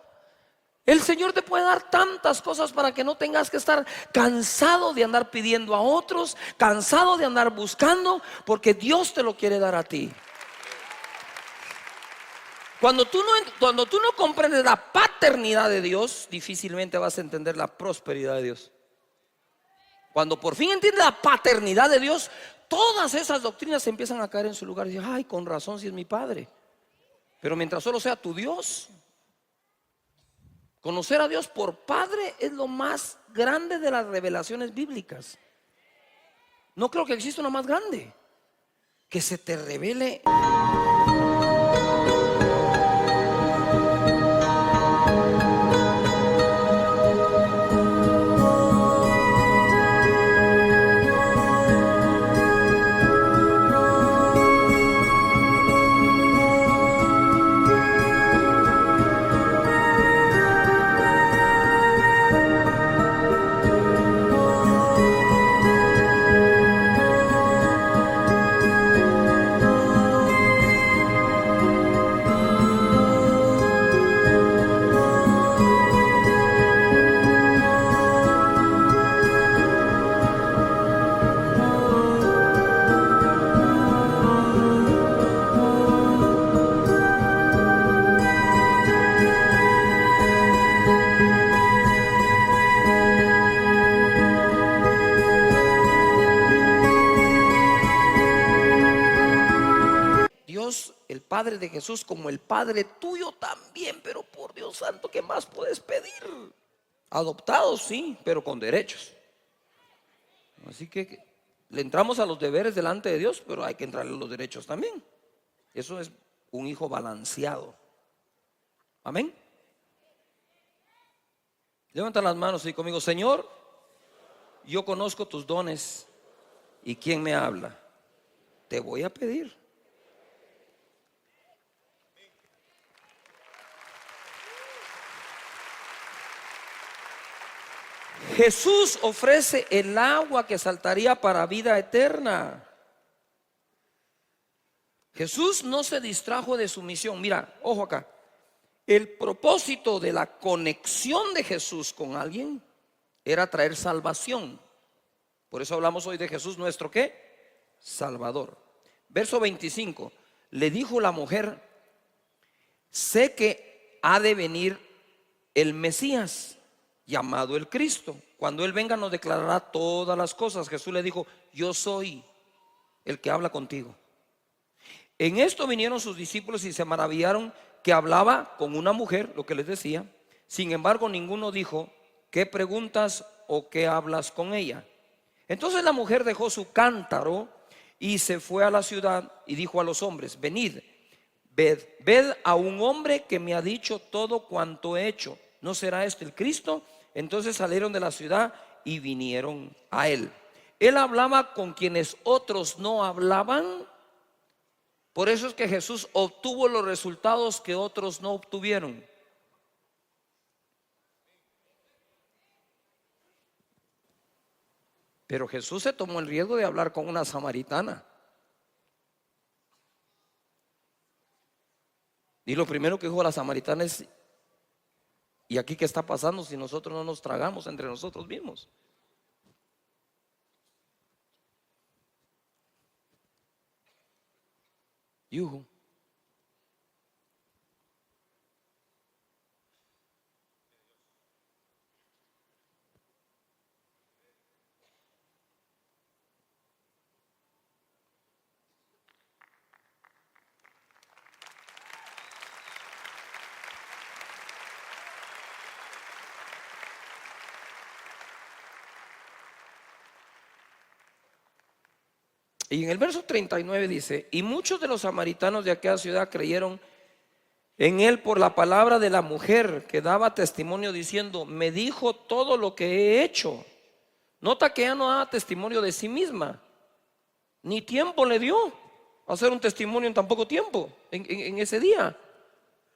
El Señor te puede dar tantas cosas para que no tengas que estar cansado de andar pidiendo a otros, cansado de andar buscando, porque Dios te lo quiere dar a ti. Cuando tú no comprendes la paternidad de Dios, difícilmente vas a entender la prosperidad de Dios. Cuando por fin entiendes la paternidad de Dios, todas esas doctrinas empiezan a caer en su lugar. Y dices, ay, con razón si es mi padre. Pero mientras solo sea tu Dios, conocer a Dios por Padre es lo más grande de las revelaciones bíblicas. No creo que exista una más grande. Que se te revele. Padre de Jesús, como el Padre tuyo también. Pero por Dios santo, ¿qué más puedes pedir? Adoptados, sí, pero con derechos. Así que le entramos a los deberes delante de Dios, pero hay que entrarle a los derechos también. Eso es un hijo balanceado. Amén. Levanta las manos y conmigo: Señor, yo conozco tus dones. ¿Y quién me habla? Te voy a pedir. Jesús ofrece el agua que saltaría para vida eterna. Jesús no se distrajo de su misión. Mira, ojo acá. El propósito de la conexión de Jesús con alguien era traer salvación. Por eso hablamos hoy de Jesús, nuestro ¿qué? Salvador. Verso 25. Le dijo la mujer: sé que ha de venir el Mesías, llamado el Cristo. Cuando Él venga nos declarará todas las cosas. Jesús le dijo: yo soy el que habla contigo. En esto vinieron sus discípulos y se maravillaron que hablaba con una mujer, lo que les decía. Sin embargo, ninguno dijo: ¿qué preguntas o qué hablas con ella? Entonces la mujer dejó su cántaro y se fue a la ciudad y dijo a los hombres: venid, ved a un hombre que me ha dicho todo cuanto he hecho. ¿No será este el Cristo? Entonces salieron de la ciudad y vinieron a él. Él hablaba con quienes otros no hablaban. Por eso es que Jesús obtuvo los resultados que otros no obtuvieron. Pero Jesús se tomó el riesgo de hablar con una samaritana. Y lo primero que dijo a la samaritana es: ¿y aquí qué está pasando si nosotros no nos tragamos entre nosotros mismos? Yuhu. Y en el verso 39 dice: y muchos de los samaritanos de aquella ciudad creyeron en él por la palabra de la mujer, que daba testimonio diciendo: me dijo todo lo que he hecho. Nota que ella no daba testimonio de sí misma, ni tiempo le dio a hacer un testimonio en tan poco tiempo, en ese día.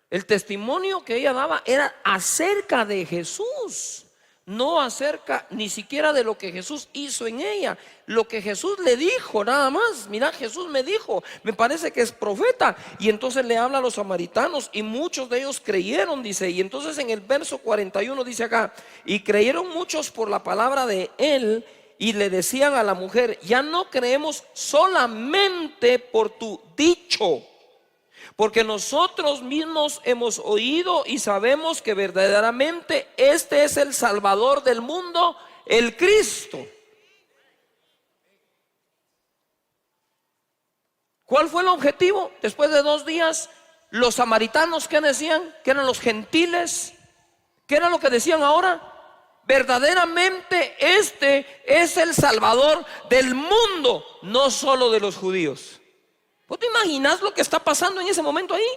El testimonio que ella daba era acerca de Jesús, no acerca ni siquiera de lo que Jesús hizo en ella, lo que Jesús le dijo nada más. Mira, Jesús me dijo, me parece que es profeta. Y entonces le habla a los samaritanos y muchos de ellos creyeron, dice. Y entonces en el verso 41 dice acá: y creyeron muchos por la palabra de él, y le decían a la mujer: ya no creemos solamente por tu dicho, porque nosotros mismos hemos oído y sabemos que verdaderamente este es el Salvador del mundo, el Cristo. ¿Cuál fue el objetivo? Después de 2 días, los samaritanos, ¿qué decían? Que eran los gentiles. ¿Qué era lo que decían ahora? Verdaderamente este es el Salvador del mundo, no solo de los judíos. ¿Vos te imaginas lo que está pasando en ese momento ahí?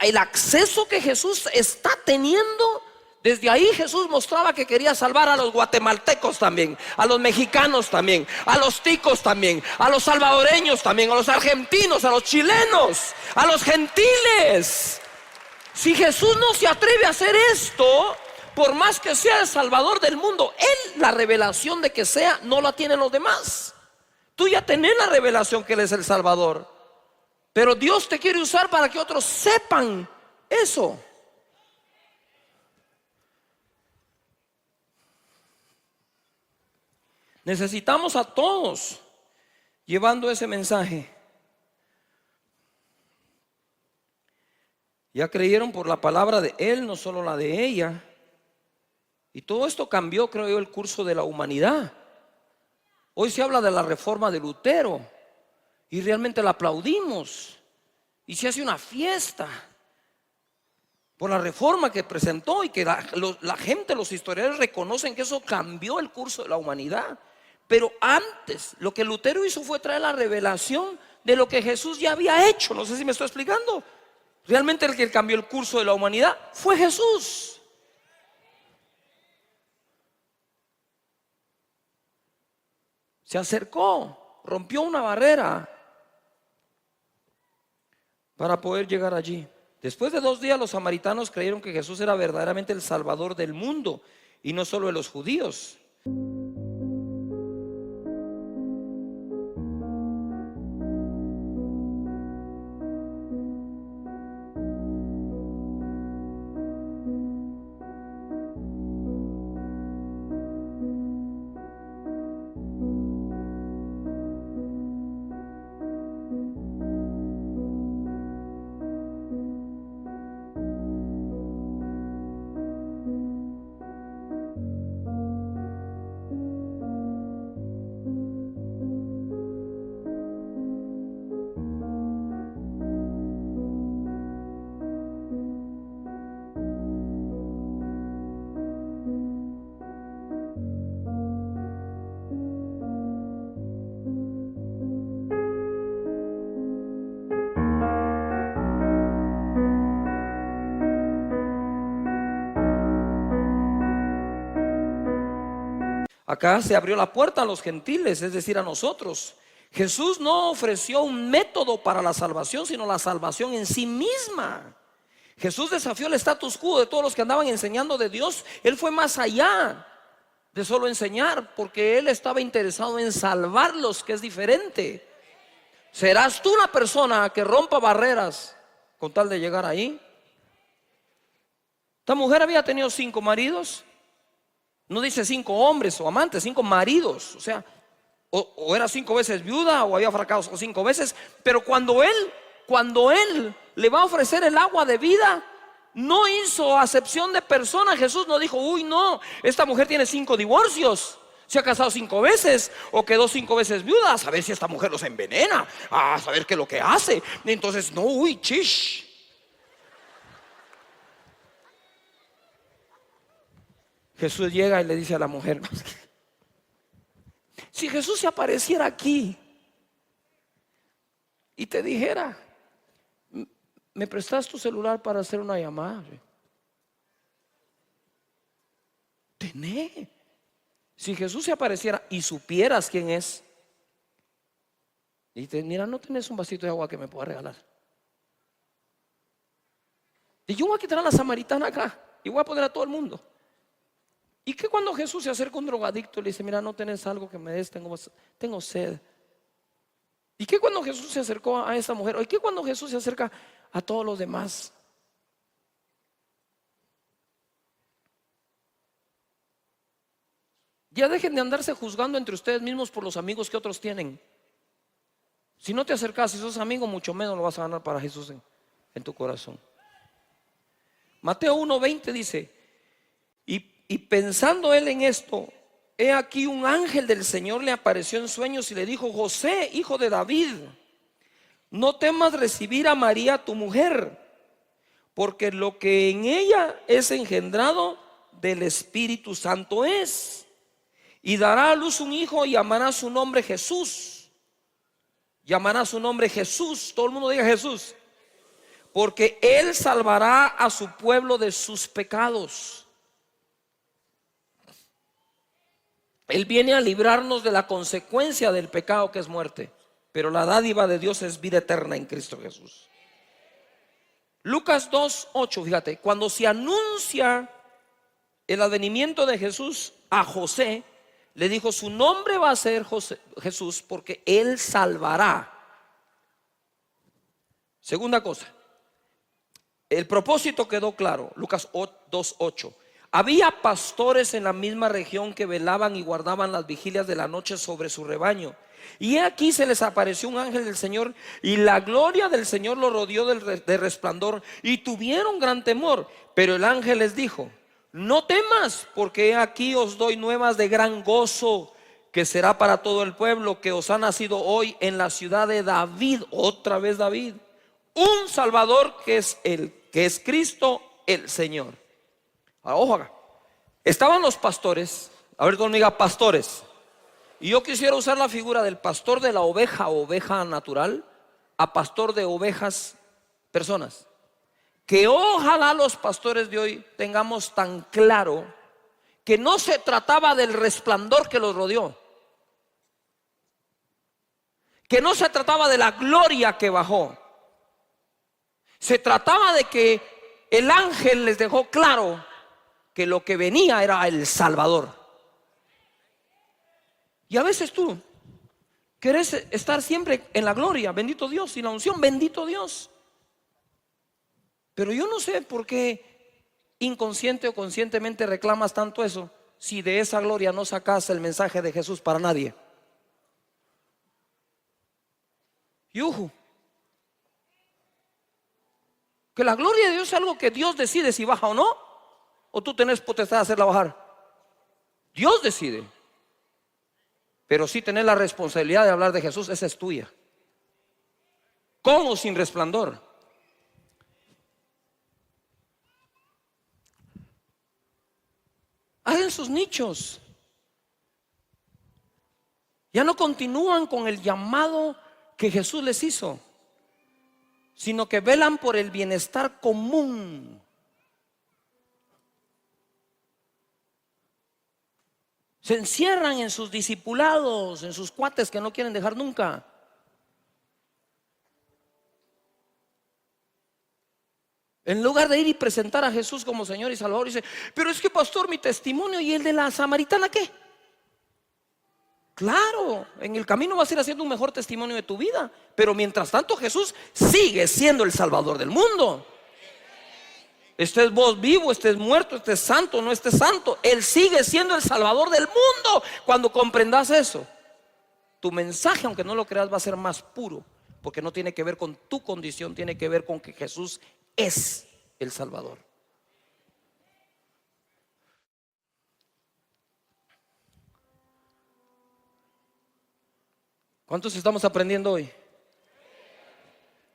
El acceso que Jesús está teniendo. Desde ahí Jesús mostraba que quería salvar a los guatemaltecos también, a los mexicanos también, a los ticos también, a los salvadoreños también, a los argentinos, a los chilenos, a los gentiles. Si Jesús no se atreve a hacer esto, por más que sea el Salvador del mundo, Él, la revelación de que sea, no la tienen los demás. Tú ya tenés la revelación que Él es el Salvador, pero Dios te quiere usar para que otros sepan eso. Necesitamos a todos llevando ese mensaje. Ya creyeron por la palabra de Él, no solo la de ella. Y todo esto cambió, creo yo, el curso de la humanidad. Hoy se habla de la reforma de Lutero y realmente la aplaudimos. y se hace una fiesta por la reforma que presentó y que la gente, los historiadores reconocen que eso cambió el curso de la humanidad. Pero antes lo que Lutero hizo fue traer la revelación de lo que Jesús ya había hecho. No sé si me estoy explicando. Realmente el que cambió el curso de la humanidad fue Jesús. Se acercó, rompió una barrera para poder llegar allí. Después de 2 días los samaritanos creyeron que Jesús era verdaderamente el Salvador del mundo y no solo de los judíos. Acá se abrió la puerta a los gentiles, es decir, a nosotros. Jesús no ofreció un método para la salvación, sino la salvación en sí misma. Jesús desafió el status quo de todos los que andaban enseñando de Dios. Él fue más allá de solo enseñar, porque Él estaba interesado en salvarlos, que es diferente. ¿Serás tú la persona que rompa barreras con tal de llegar ahí? Esta mujer había tenido 5 maridos. No dice 5 hombres o amantes, 5 maridos. O sea, o era 5 veces viuda o había fracasado 5 veces. Pero cuando él le va a ofrecer el agua de vida, no hizo acepción de persona. Jesús no dijo, uy, no, esta mujer tiene 5 divorcios, se ha casado 5 veces o quedó 5 veces viuda. A saber si esta mujer los envenena, a saber qué es lo que hace. Entonces, no, uy, chish. Jesús llega y le dice a la mujer, si Jesús se apareciera aquí y te dijera, ¿me prestas tu celular para hacer una llamada? Tené. Si Jesús se apareciera y supieras quién es, y dices, mira, no tenés un vasito de agua que me pueda regalar. Y yo voy a quitar a la samaritana acá y voy a poner a todo el mundo. ¿Y qué cuando Jesús se acerca a un drogadicto y le dice, mira, no tenés algo que me des, tengo sed? ¿Y qué cuando Jesús se acercó a esa mujer? ¿Y qué cuando Jesús se acerca a todos los demás? Ya dejen de andarse juzgando entre ustedes mismos por los amigos que otros tienen. Si no te acercas, si sos amigo, mucho menos lo vas a ganar para Jesús en tu corazón. Mateo 1:20 dice, y pensando él en esto, he aquí un ángel del Señor le apareció en sueños y le dijo, José, hijo de David, no temas recibir a María tu mujer, porque lo que en ella es engendrado del Espíritu Santo es, y dará a luz un hijo y llamará su nombre Jesús. Llamará su nombre Jesús. Todo el mundo diga Jesús. Porque él salvará a su pueblo de sus pecados. Él viene a librarnos de la consecuencia del pecado, que es muerte, pero la dádiva de Dios es vida eterna en Cristo Jesús. Lucas 2:8, fíjate, cuando se anuncia el advenimiento de Jesús a José, le dijo, su nombre va a ser Jesús, porque él salvará. Segunda cosa, el propósito quedó claro. Lucas 2:8. Había pastores en la misma región que velaban y guardaban las vigilias de la noche sobre su rebaño. Y aquí se les apareció un ángel del Señor, y la gloria del Señor los rodeó de resplandor, y tuvieron gran temor. Pero el ángel les dijo, no temas, porque aquí os doy nuevas de gran gozo, que será para todo el pueblo, que os ha nacido hoy en la ciudad de David, otra vez David, un Salvador que es Cristo el Señor. Ahora, ojo acá. Estaban los pastores, a ver conmigo, pastores. Y yo quisiera usar la figura del pastor de la oveja natural, a pastor de ovejas, personas. Que ojalá los pastores de hoy tengamos tan claro que no se trataba del resplandor que los rodeó, que no se trataba de la gloria que bajó. Se trataba de que el ángel les dejó claro que lo que venía era el Salvador. Y a veces tú querés estar siempre en la gloria, bendito Dios, y la unción, bendito Dios. Pero yo no sé por qué inconsciente o conscientemente reclamas tanto eso, si de esa gloria no sacas el mensaje de Jesús para nadie. Yuju. Que la gloria de Dios es algo que Dios decide si baja o no, o tú tenés potestad de hacerla bajar. Dios decide. Pero si tenés la responsabilidad de hablar de Jesús, esa es tuya. ¿Con o sin resplandor? Hagan sus nichos. Ya no continúan con el llamado que Jesús les hizo, sino que velan por el bienestar común. Se encierran en sus discipulados, en sus cuates que no quieren dejar nunca. En lugar de ir y presentar a Jesús como Señor y Salvador, dice: pero es que, pastor, mi testimonio y el de la samaritana, ¿qué? Claro, en el camino vas a ir haciendo un mejor testimonio de tu vida, pero mientras tanto Jesús sigue siendo el Salvador del mundo. Estés vos vivo, estés muerto, estés santo, no estés santo, Él sigue siendo el Salvador del mundo. Cuando comprendas eso, tu mensaje, aunque no lo creas, va a ser más puro, porque no tiene que ver con tu condición, tiene que ver con que Jesús es el Salvador. ¿Cuántos estamos aprendiendo hoy?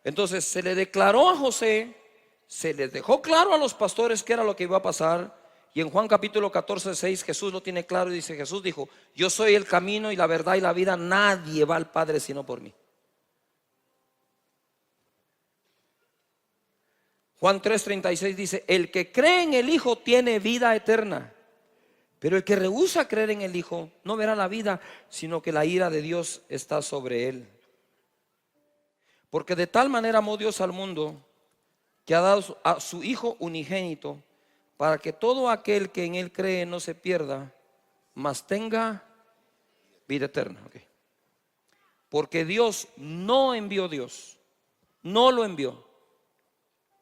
Entonces se le declaró a José, se les dejó claro a los pastores qué era lo que iba a pasar. Y en Juan capítulo 14, 6 Jesús lo tiene claro y dice: Jesús dijo: yo soy el camino y la verdad y la vida, nadie va al Padre sino por mí. Juan 3:36 dice: el que cree en el Hijo tiene vida eterna, pero el que rehúsa creer en el Hijo no verá la vida, sino que la ira de Dios está sobre él. Porque de tal manera amó Dios al mundo, que ha dado a su Hijo unigénito, para que todo aquel que en Él cree no se pierda, mas tenga vida eterna. Okay. Porque Dios no lo envió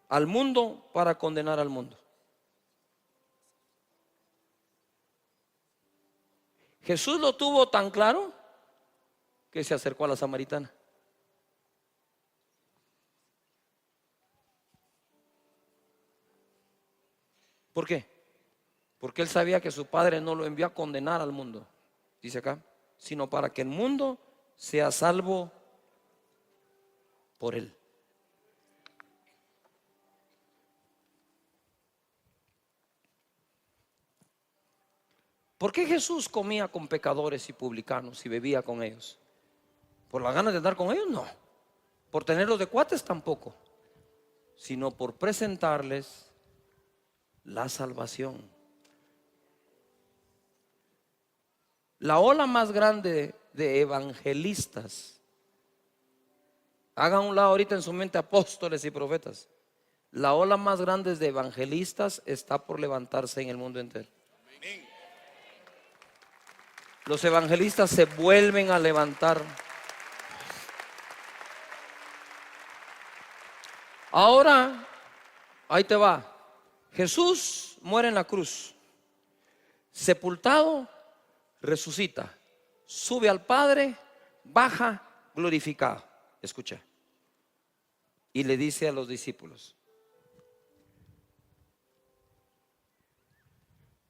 al mundo para condenar al mundo. Jesús lo tuvo tan claro que se acercó a la samaritana. ¿Por qué? Porque Él sabía que su Padre no lo envió a condenar al mundo, dice acá, sino para que el mundo sea salvo por Él. ¿Por qué Jesús comía con pecadores y publicanos y bebía con ellos? ¿Por la gana de andar con ellos? No. ¿Por tenerlos de cuates? Tampoco. Sino por presentarles la salvación. La ola más grande de evangelistas, hagan un lado ahorita en su mente apóstoles y profetas, la ola más grande de evangelistas está por levantarse en el mundo entero. Los evangelistas se vuelven a levantar. Ahora, ahí te va. Jesús muere en la cruz, sepultado, resucita, sube al Padre, baja glorificado. Escucha. Y le dice a los discípulos: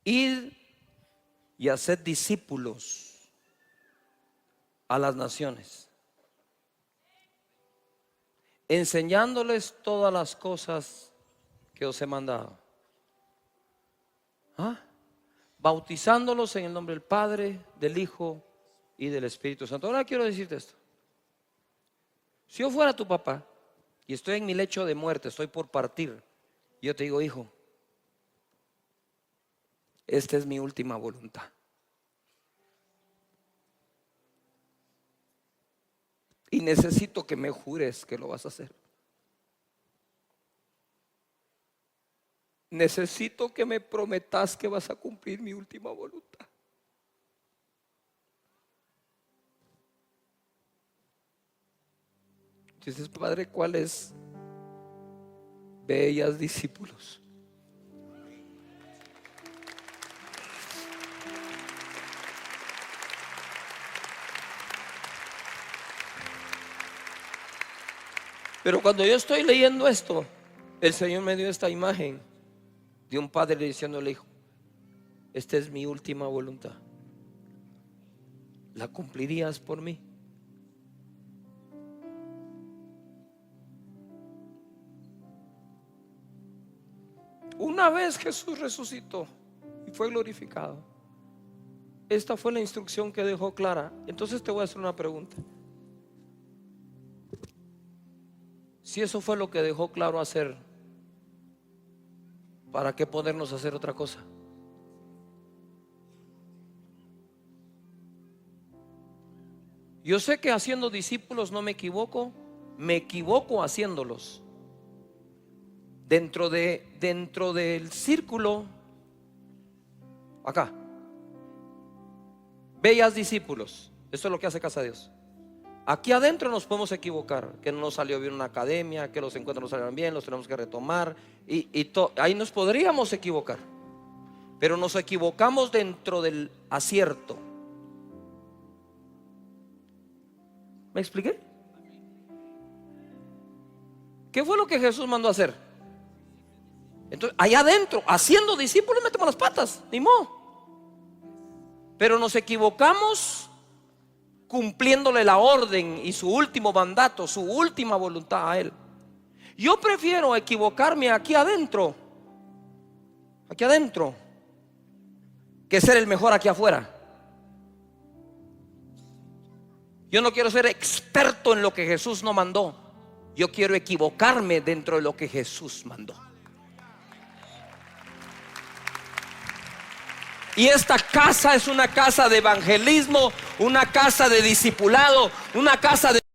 id y haced discípulos a las naciones, enseñándoles todas las cosas que os he mandado. ¿Ah? Bautizándolos en el nombre del Padre, del Hijo y del Espíritu Santo. Ahora quiero decirte esto. Si yo fuera tu papá y estoy en mi lecho de muerte, estoy por partir, yo te digo, hijo, esta es mi última voluntad. Y necesito que me jures que lo vas a hacer. Necesito que me prometas que vas a cumplir mi última voluntad. Dices, Padre, ¿cuáles bellas discípulos? Pero cuando yo estoy leyendo esto, el Señor me dio esta imagen de un padre diciéndole, hijo, esta es mi última voluntad. ¿La cumplirías por mí? Una vez Jesús resucitó y fue glorificado, esta fue la instrucción que dejó clara. Entonces te voy a hacer una pregunta. Si eso fue lo que dejó claro hacer, ¿para qué ponernos a hacer otra cosa? Yo sé que haciendo discípulos no me equivoco haciéndolos. Dentro del círculo, acá, bellas discípulos. Esto es lo que hace Casa de Dios. Aquí adentro nos podemos equivocar, que no nos salió bien una academia, que los encuentros no salieron bien, los tenemos que retomar ahí nos podríamos equivocar, pero nos equivocamos dentro del acierto. ¿Me expliqué? ¿Qué fue lo que Jesús mandó a hacer? Entonces, allá adentro, haciendo discípulos, metemos las patas, ni modo. Pero nos equivocamos cumpliéndole la orden y su último mandato, su última voluntad a Él. Yo prefiero equivocarme aquí adentro, que ser el mejor aquí afuera. Yo no quiero ser experto en lo que Jesús no mandó. Yo quiero equivocarme dentro de lo que Jesús mandó. Y esta casa es una casa de evangelismo, una casa de discipulado, una casa de